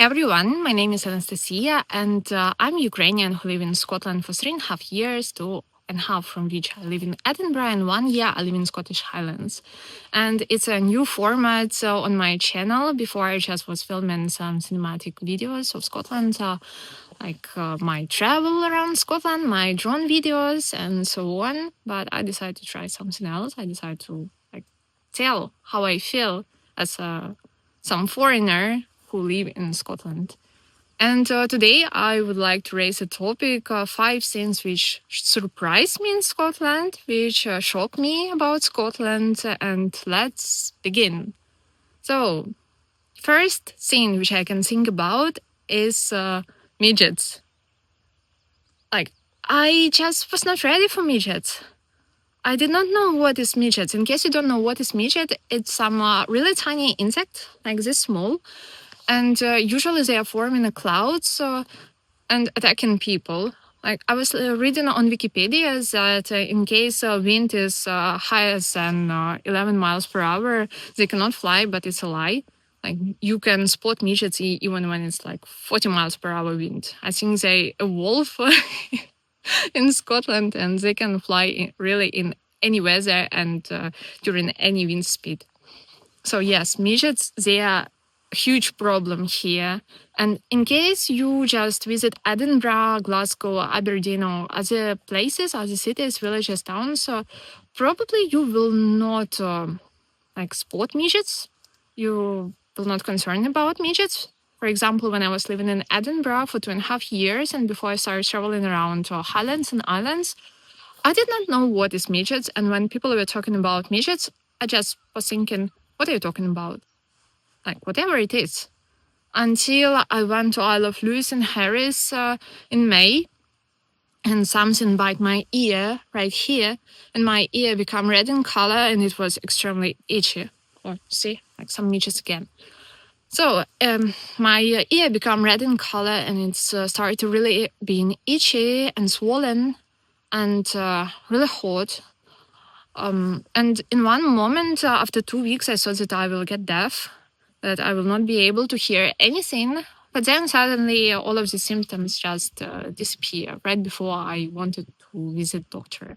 everyone, my name is Anastasia, and I'm Ukrainian who live in Scotland for 3.5 years, 2.5 from which I live in Edinburgh, and 1 year I live in Scottish Highlands. And it's a new format on my channel. Before I just was filming some cinematic videos of Scotland, my travel around Scotland, my drone videos, and so on. But I decided to try something else. I decided to tell how I feel as some foreigner who live in Scotland. And today I would like to raise a topic, 5 things which surprised me in Scotland, which shocked me about Scotland, and let's begin. So, first thing which I can think about is midgets. I just was not ready for midgets. I did not know what is midget. In case you don't know what is midget, it's some really tiny insect, like this small. And usually they are forming in clouds and attacking people. I was reading on Wikipedia that in case wind is higher than 11 miles per hour, they cannot fly, but it's a lie. You can spot midgets even when it's 40 miles per hour wind. I think they evolve in Scotland and they can fly really in any weather and during any wind speed. So yes, midgets, they are a huge problem here. And in case you just visit Edinburgh, Glasgow, Aberdeen, or other places, other cities, villages, towns, probably you will not spot midgets. You will not concern about midgets. For example, when I was living in Edinburgh for 2.5 years, and before I started traveling around Highlands and Islands, I did not know what is midgets. And when people were talking about midgets, I just was thinking, what are you talking about? Whatever it is. Until I went to Isle of Lewis and Harris in May, and something bite my ear right here, and my ear became red in color, and it was extremely itchy. Or see, some midgets again. So my ear became red in color, and it started to really being itchy and swollen and really hot. And in one moment, after 2 weeks, I thought that I will get deaf, that I will not be able to hear anything. But then suddenly all of the symptoms just disappear right before I wanted to visit doctor.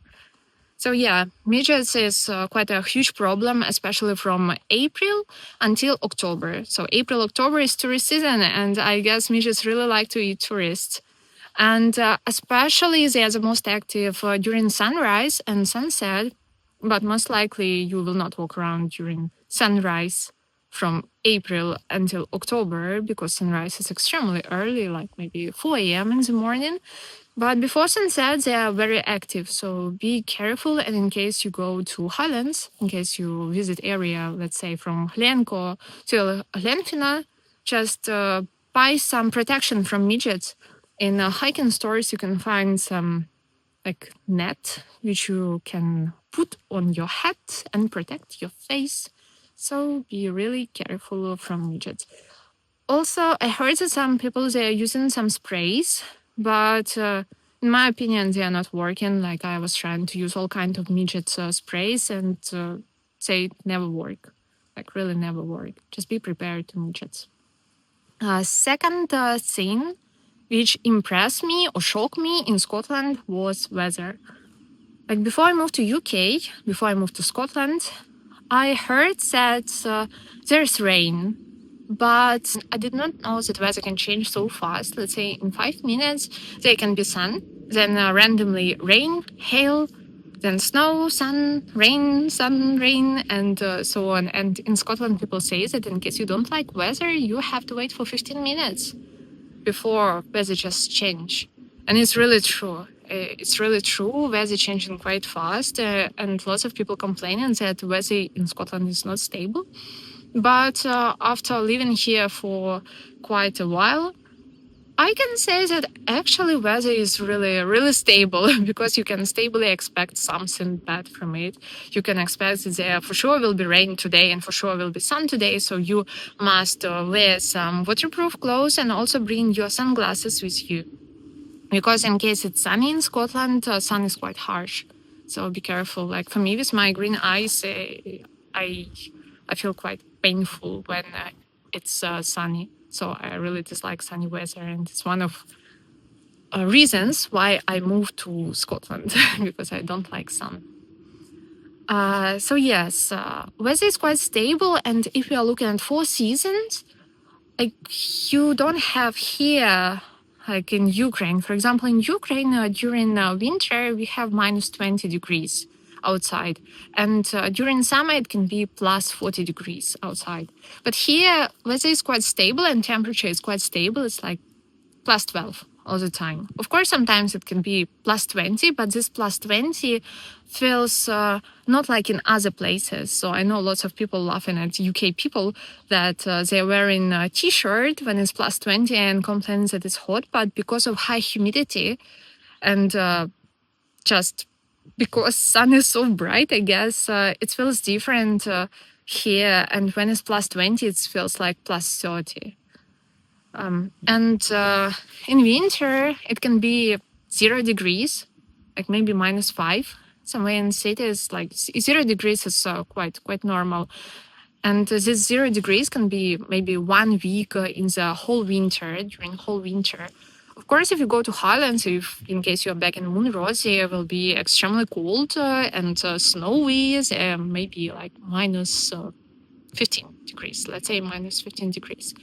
So yeah, midgets is quite a huge problem, especially from April until October. So April, October is tourist season, and I guess midgets really like to eat tourists. And especially they are the most active during sunrise and sunset, but most likely you will not walk around during sunrise from April until October, because sunrise is extremely early, like maybe 4 a.m. in the morning. But before sunset, they are very active, so be careful. And in case you go to Highlands, in case you visit area, let's say from Glencoe to Glenfinnan, just buy some protection from midgets. In hiking stores, you can find some net which you can put on your head and protect your face. So be really careful from midgets. Also, I heard that some people, they are using some sprays, but in my opinion, they are not working. I was trying to use all kinds of midget sprays, and they never work. Really never work. Just be prepared to midgets. Second thing which impressed me or shocked me in Scotland was weather. Before I moved to UK, before I moved to Scotland, I heard that there's rain. But I did not know that weather can change so fast. Let's say in 5 minutes, there can be sun, then randomly rain, hail, then snow, sun, rain, and so on. And in Scotland, people say that in case you don't like weather, you have to wait for 15 minutes before weather just change. And it's really true. It's really true. Weather changing quite fast, and lots of people complaining that weather in Scotland is not stable. But after living here for quite a while, I can say that actually weather is really, really stable because you can stably expect something bad from it. You can expect that there for sure will be rain today and for sure will be sun today. So you must wear some waterproof clothes and also bring your sunglasses with you. Because in case it's sunny in Scotland, sun is quite harsh. So be careful. For me, with my green eyes, I feel quite painful when it's sunny. So I really dislike sunny weather, and it's one of reasons why I moved to Scotland because I don't like sun. So yes, weather is quite stable, and if we are looking at 4 seasons, like you don't have here, like in Ukraine. For example, in Ukraine during winter we have minus 20 degrees outside, and during summer it can be plus 40 degrees outside. But here weather is quite stable and temperature is quite stable. It's like plus 12 all the time. Of course, sometimes it can be plus 20, but this plus 20 feels not like in other places. So I know lots of people laughing at UK people that they're wearing a t-shirt when it's plus 20 and complaining that it's hot, but because of high humidity and just because sun is so bright, I guess it feels different here. And when it's plus 20, it feels like plus 30. And in winter, it can be 0 degrees, like maybe minus 5. Somewhere in cities, like 0 degrees is quite normal. And this 0 degrees can be maybe 1 week in the whole winter, during whole winter. Of course, if you go to Highlands, if in case you're back in Munros, it will be extremely cold and snowy. Maybe like minus 15 degrees, let's say minus 15 degrees.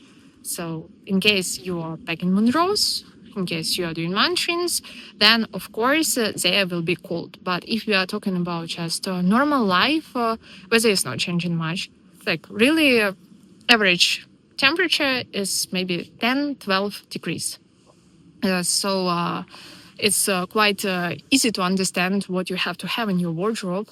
So in case you are back in Munros, in case you are doing mountains, then of course there will be cold. But if we are talking about just normal life, weather is not changing much. Like really average temperature is maybe 10, 12 degrees. So it's quite easy to understand what you have to have in your wardrobe.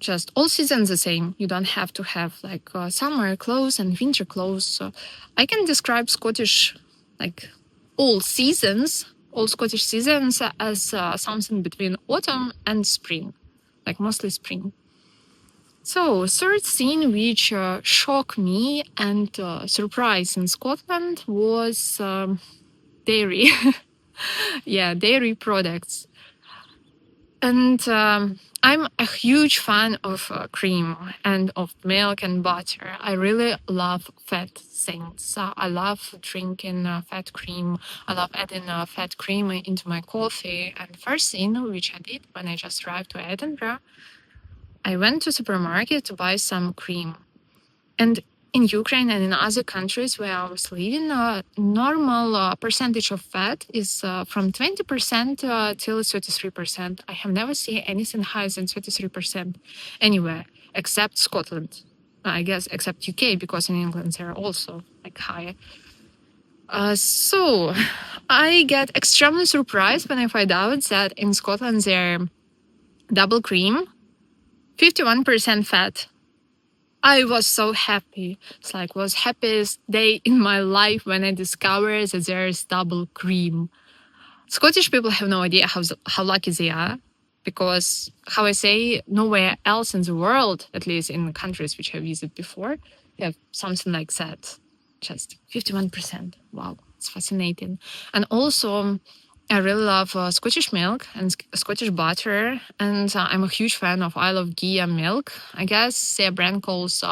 Just all seasons the same. You don't have to have like summer clothes and winter clothes. So I can describe Scottish, like all Scottish seasons as something between autumn and spring, like mostly spring. So third scene which shocked me and surprised in Scotland was dairy. Yeah, dairy products. And I'm a huge fan of cream and of milk and butter. I really love fat things. I love drinking fat cream. I love adding fat cream into my coffee. And first thing which I did when I just arrived to Edinburgh, I went to supermarket to buy some cream. And in Ukraine and in other countries where I was living, normal percentage of fat is from 20% till 33%. I have never seen anything higher than 33% anywhere except Scotland. I guess except UK, because in England they're also like higher. So I get extremely surprised when I find out that in Scotland they're double cream, 51% fat. I was so happy. It's like was happiest day in my life when I discovered that there is double cream. Scottish people have no idea how lucky they are, because how I say, nowhere else in the world, at least in countries which I visited before, have something like that. Just 51%. Wow, it's fascinating. And also, I really love Scottish milk and Scottish butter, and I'm a huge fan of Isle of Gigha milk. I guess their brand calls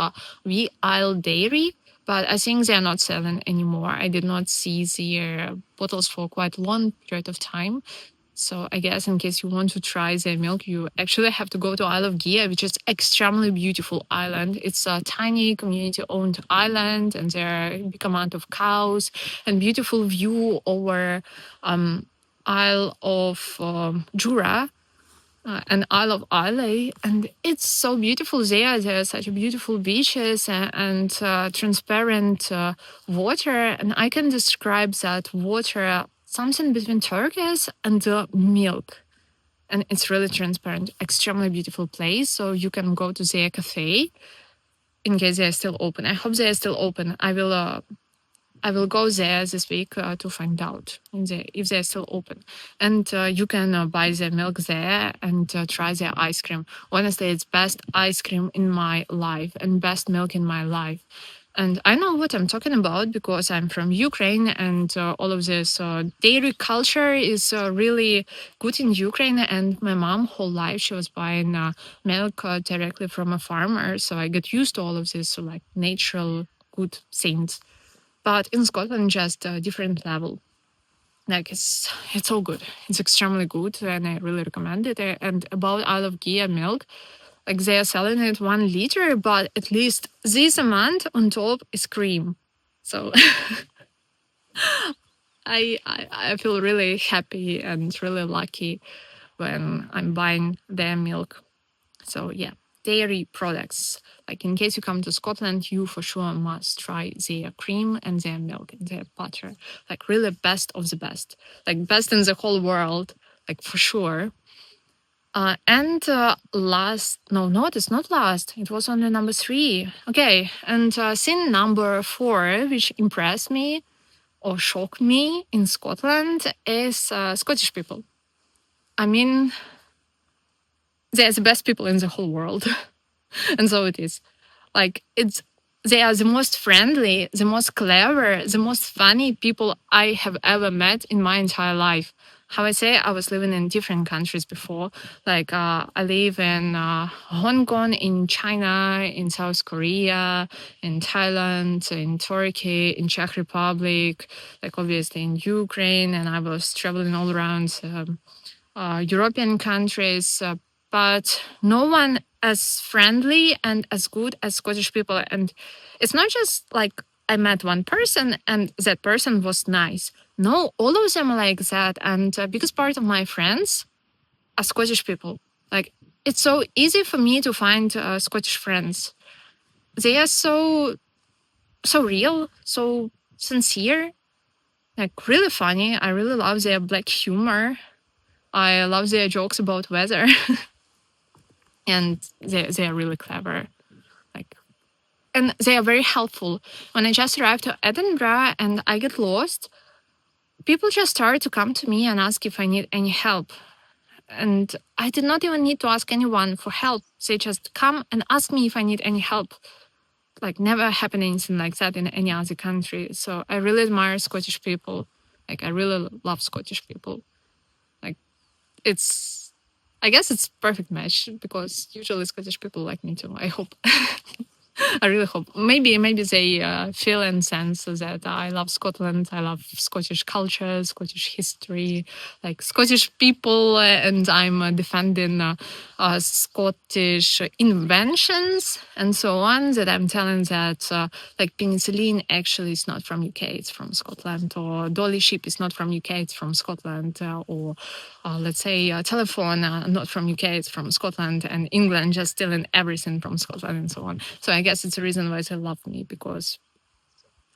We Isle Dairy, but I think they're not selling anymore. I did not see their bottles for quite a long period of time. So I guess in case you want to try their milk, you actually have to go to Isle of Gigha, which is extremely beautiful island. It's a tiny community-owned island, and there are a big amount of cows and beautiful view over Isle of Jura and Isle of Islay, and it's so beautiful there. There are such beautiful beaches and transparent water, and I can describe that water something between turquoise and milk. And it's really transparent, extremely beautiful place. So you can go to their cafe in case they're still open. I hope they're still open. I will go there this week to find out if they're still open. And you can buy their milk there and try their ice cream. Honestly, it's best ice cream in my life and best milk in my life. And I know what I'm talking about because I'm from Ukraine, and all of this dairy culture is really good in Ukraine. And my mom, whole life, she was buying milk directly from a farmer. So I got used to all of this like natural good things. but in Scotland, just a different level. Like it's so good. It's extremely good, and I really recommend it. And about Isle of Gigha milk, like they are selling it 1 liter, but at least this amount on top is cream. So I feel really happy and really lucky when I'm buying their milk. So yeah, dairy products. Like in case you come to Scotland, you for sure must try their cream and their milk and their butter. Like really best of the best. Like best in the whole world. Like for sure. And last, no, it's not last. It was only number 3. Okay, and scene number 4, which impressed me or shocked me in Scotland, is Scottish people. I mean, they're the best people in the whole world. And so it is. Like they are the most friendly, the most clever, the most funny people I have ever met in my entire life. How I say, I was living in different countries before. Like I live in Hong Kong, in China, in South Korea, in Thailand, in Turkey, in Czech Republic, like obviously in Ukraine, and I was traveling all around European countries, but no one as friendly and as good as Scottish people. And it's not just like I met one person and that person was nice. No, all of them are like that. And biggest part of my friends are Scottish people. Like it's so easy for me to find Scottish friends. They are so real, so sincere, like really funny. I really love their black humor. I love their jokes about weather. And they are really clever. Like, and they are very helpful. When I just arrived to Edinburgh and I get lost, people just started to come to me and ask if I need any help. And I did not even need to ask anyone for help. They just come and ask me if I need any help. Like never happened anything like that in any other country. So I really admire Scottish people. Like I really love Scottish people. Like I guess it's perfect match because usually Scottish people like me too. I hope. I really hope. Maybe they feel and sense that I love Scotland. I love Scottish culture, Scottish history, like Scottish people, and I'm defending Scottish inventions and so on. That I'm telling that like penicillin actually is not from UK, it's from Scotland, or dolly ship is not from UK, it's from Scotland, or let's say telephone not from UK, it's from Scotland, and England just stealing everything from Scotland and so on. So I guess it's a reason why they love me, because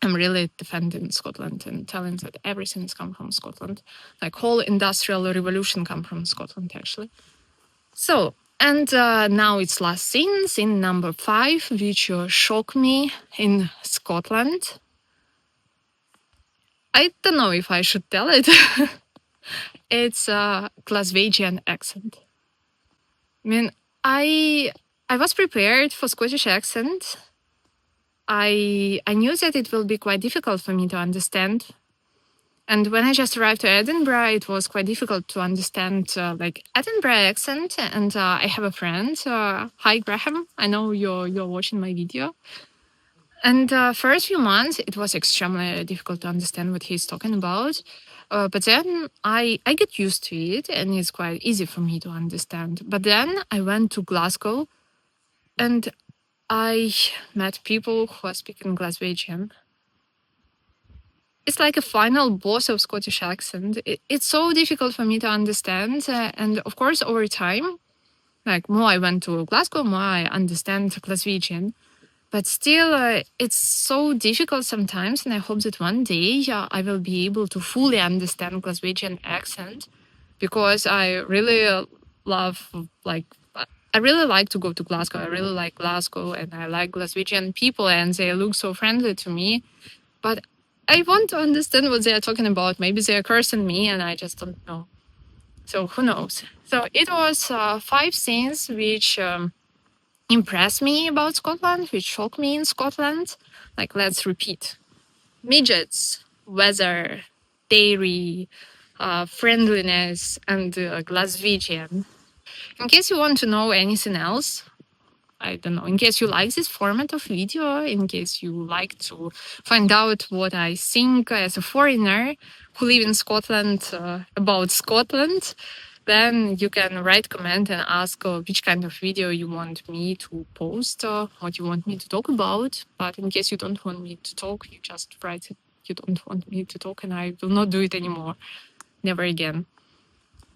I'm really defending Scotland and telling that everything has come from Scotland. Like whole industrial revolution come from Scotland, actually. So, and now it's last scene number 5, which shocked me in Scotland. I don't know if I should tell it. It's a Glaswegian accent. I mean, I was prepared for Scottish accent. I knew that it will be quite difficult for me to understand. And when I just arrived to Edinburgh, it was quite difficult to understand like Edinburgh accent. And I have a friend, hi Graham, I know you're watching my video. And first few months, it was extremely difficult to understand what he's talking about. But then I get used to it, and it's quite easy for me to understand. But then I went to Glasgow, and I met people who are speaking Glaswegian. It's like a final boss of Scottish accent. It's so difficult for me to understand. And of course, over time, like more I went to Glasgow, more I understand Glaswegian. But still, it's so difficult sometimes, and I hope that one day I will be able to fully understand Glaswegian accent, because I really love, like, I really like to go to Glasgow. I really like Glasgow, and I like Glaswegian people, and they look so friendly to me. But I want to understand what they are talking about. Maybe they are cursing me, and I just don't know. So who knows? So it was 5 scenes which impressed me about Scotland, which shocked me in Scotland. Like, let's repeat. Midgets, weather, dairy, friendliness, and Glaswegian. In case you want to know anything else, I don't know, in case you like this format of video, in case you like to find out what I think as a foreigner who live in Scotland about Scotland, then you can write comment and ask which kind of video you want me to post, what you want me to talk about. But in case you don't want me to talk, you just write it. You don't want me to talk, and I will not do it anymore. Never again.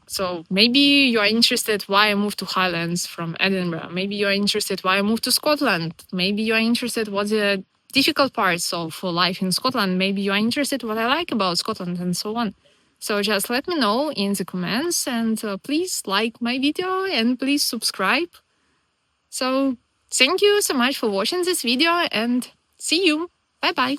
So maybe you are interested why I moved to Highlands from Edinburgh. Maybe you are interested why I moved to Scotland. Maybe you are interested what the difficult parts of life in Scotland. Maybe you are interested what I like about Scotland and so on. So just let me know in the comments, and please like my video and please subscribe. So thank you so much for watching this video, and see you. Bye bye.